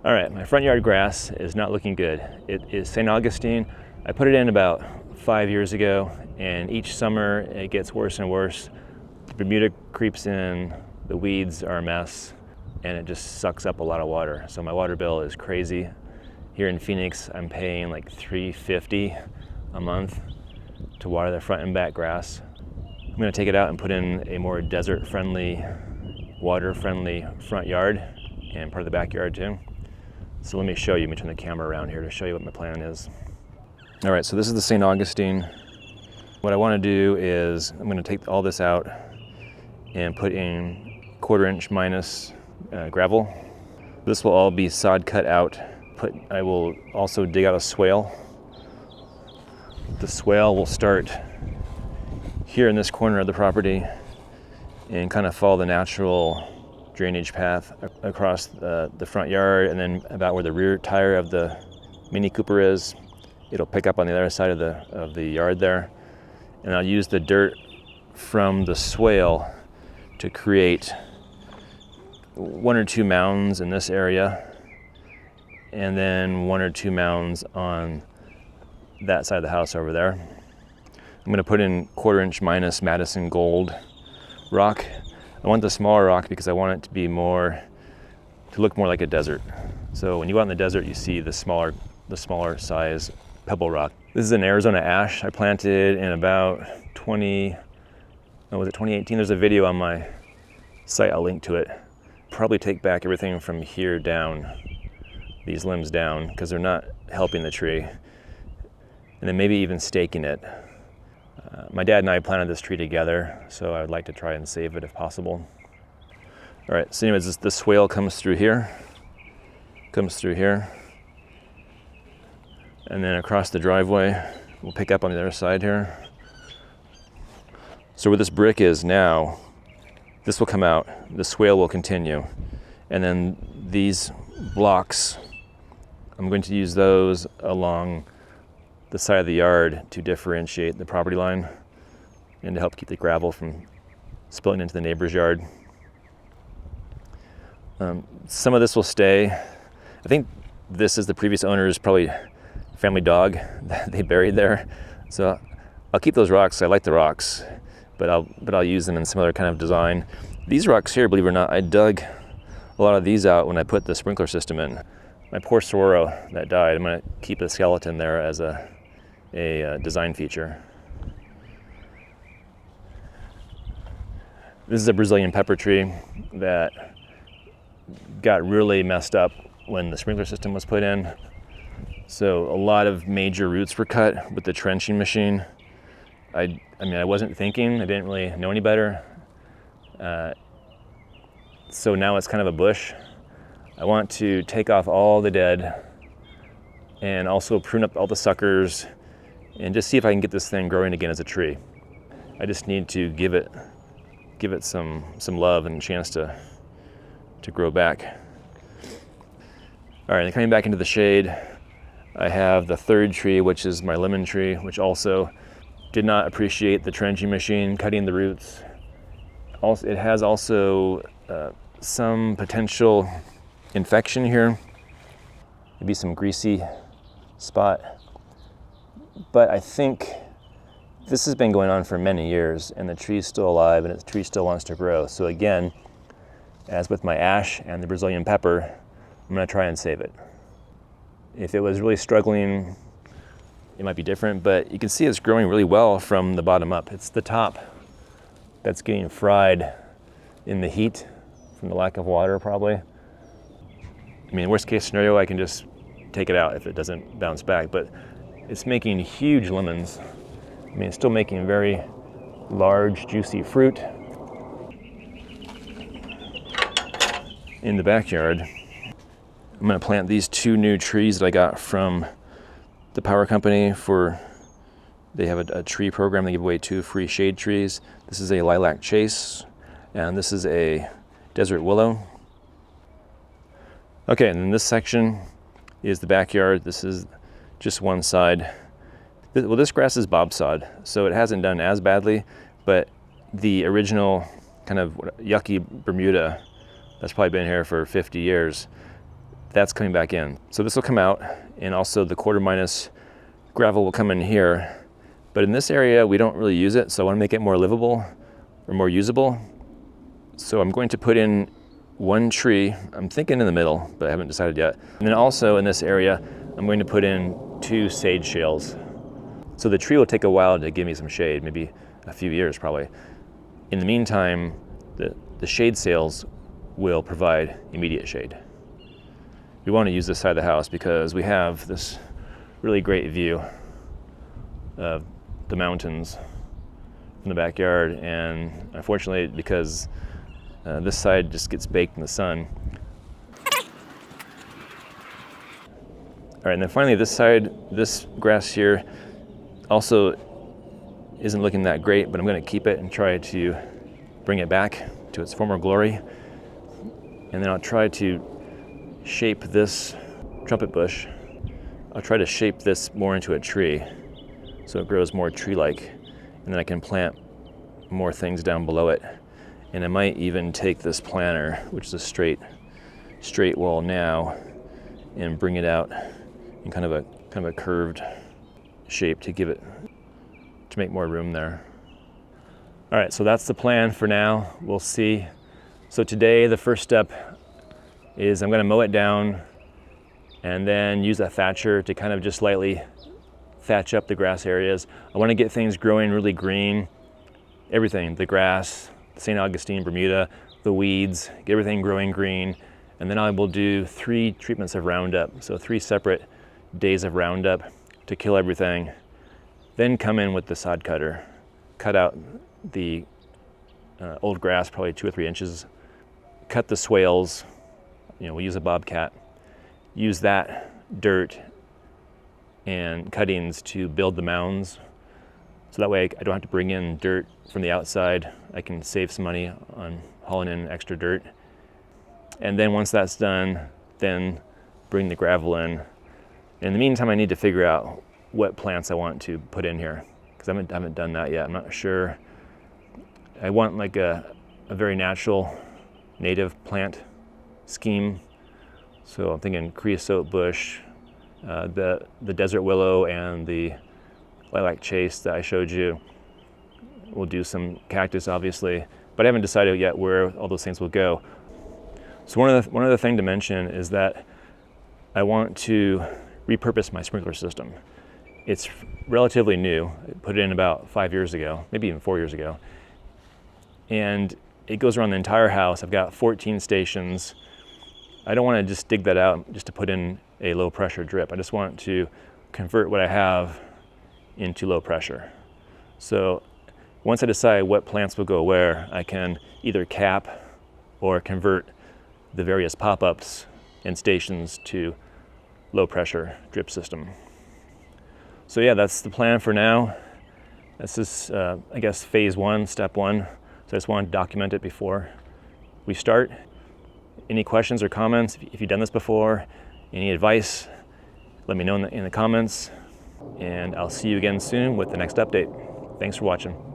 All right, my front yard grass is not looking good. It is St. Augustine. I put it in about 5 years ago, and each summer it gets worse and worse. Bermuda creeps in, the weeds are a mess, and it just sucks up a lot of water. So my water bill is crazy. Here in Phoenix, I'm paying like $350 a month to water the front and back grass. I'm gonna take it out and put in a more desert-friendly, water-friendly front yard and part of the backyard too. So let me show you. Let me turn the camera around here to show you what my plan is. All right, so this is the St. Augustine. What I want to do is I'm going to take all this out and put in 1/4 inch minus gravel. This will all be sod cut out. I will also dig out a swale. The swale will start here in this corner of the property and kind of follow the natural drainage path across the front yard, and then about where the rear tire of the Mini Cooper is, it'll pick up on the other side of the yard there. And I'll use the dirt from the swale to create 1 or 2 mounds in this area, and then 1 or 2 mounds on that side of the house over there. I'm gonna put in 1/4 inch minus Madison Gold rock. I want the smaller rock because I want it to look more like a desert. So when you go out in the desert, you see the smaller size pebble rock. This is an Arizona ash I planted in about 2018? There's a video on my site, I'll link to it. Probably take back everything from here down, these limbs down, because they're not helping the tree. And then maybe even staking it. My dad and I planted this tree together, so I would like to try and save it if possible. All right, so anyways, the swale comes through here, and then across the driveway, we'll pick up on the other side here. So where this brick is now, this will come out, the swale will continue, and then these blocks, I'm going to use those along the side of the yard to differentiate the property line and to help keep the gravel from spilling into the neighbor's yard. Some of this will stay. I think this is the previous owner's probably family dog that they buried there. So I'll keep those rocks. I like the rocks, but I'll use them in some other kind of design. These rocks here, believe it or not, I dug a lot of these out when I put the sprinkler system in. My poor sorrel that died, I'm gonna keep a skeleton there as a design feature. This is a Brazilian pepper tree that got really messed up when the sprinkler system was put in. So a lot of major roots were cut with the trenching machine. I mean, I wasn't thinking, I didn't really know any better. So now it's kind of a bush. I want to take off all the dead and also prune up all the suckers and just see if I can get this thing growing again as a tree. I just need to give it some love and a chance to grow back. All right, and coming back into the shade, I have the third tree, which is my lemon tree, which also did not appreciate the trenching machine, cutting the roots. Also, it has also some potential infection here, maybe some greasy spot. But I think this has been going on for many years, and the tree's still alive and the tree still wants to grow. So again, as with my ash and the Brazilian pepper, I'm gonna try and save it. If it was really struggling, it might be different, but you can see it's growing really well from the bottom up. It's the top that's getting fried in the heat from the lack of water, probably. I mean, worst case scenario, I can just take it out if it doesn't bounce back, but it's making huge lemons. I mean, it's still making very large, juicy fruit. In the backyard, I'm gonna plant these 2 new trees that I got from the power company they have a tree program. They give away 2 free shade trees. This is a lilac chase, and this is a desert willow. Okay, and then this section is the backyard. This is just one side. Well, this grass is bobsod, so it hasn't done as badly, but the original kind of yucky Bermuda that's probably been here for 50 years that's coming back in. So this will come out, and also the quarter minus gravel will come in here. But in this area, we don't really use it, so I want to make it more livable or more usable. So I'm going to put in one tree. I'm thinking in the middle, but I haven't decided yet. And then also in this area, I'm going to put in 2 sage shales. So the tree will take a while to give me some shade, maybe a few years probably. In the meantime, the shade sails will provide immediate shade. We want to use this side of the house because we have this really great view of the mountains from the backyard, and unfortunately, because this side just gets baked in the sun. All right, and then finally this side, this grass here also isn't looking that great, but I'm going to keep it and try to bring it back to its former glory. And then I'll try to shape this trumpet bush. I'll try to shape this more into a tree so it grows more tree-like, and then I can plant more things down below it. And I might even take this planter, which is a straight wall now, and bring it out in kind of a curved shape to make more room there. All right, so that's the plan for now. We'll see. So today the first step is I'm going to mow it down and then use a thatcher to kind of just lightly thatch up the grass areas. I want to get things growing really green, everything, the grass, St. Augustine, Bermuda, the weeds, get everything growing green. And then I will do 3 treatments of Roundup, so 3 separate days of Roundup to kill everything. Then come in with the sod cutter, cut out the old grass, probably 2 or 3 inches, cut the swales, we'll use a bobcat, use that dirt and cuttings to build the mounds. So that way I don't have to bring in dirt from the outside. I can save some money on hauling in extra dirt. And then once that's done, then bring the gravel in. In the meantime, I need to figure out what plants I want to put in here, because I haven't done that yet. I'm not sure. I want like a very natural native plant scheme. So I'm thinking creosote bush, the desert willow, and the lilac chase that I showed you. We'll do some cactus, obviously, but I haven't decided yet where all those things will go. So one other thing to mention is that I want to repurpose my sprinkler system. It's relatively new. I put it in about 5 years ago, maybe even 4 years ago. And it goes around the entire house. I've got 14 stations. I don't want to just dig that out just to put in a low pressure drip. I just want to convert what I have into low pressure. So once I decide what plants will go where, I can either cap or convert the various pop-ups and stations to low pressure drip system. So yeah, that's the plan for now. This is, I guess, phase 1, step 1. So I just want to document it before we start. Any questions or comments? If you've done this before, any advice, let me know in the comments. And I'll see you again soon with the next update. Thanks for watching.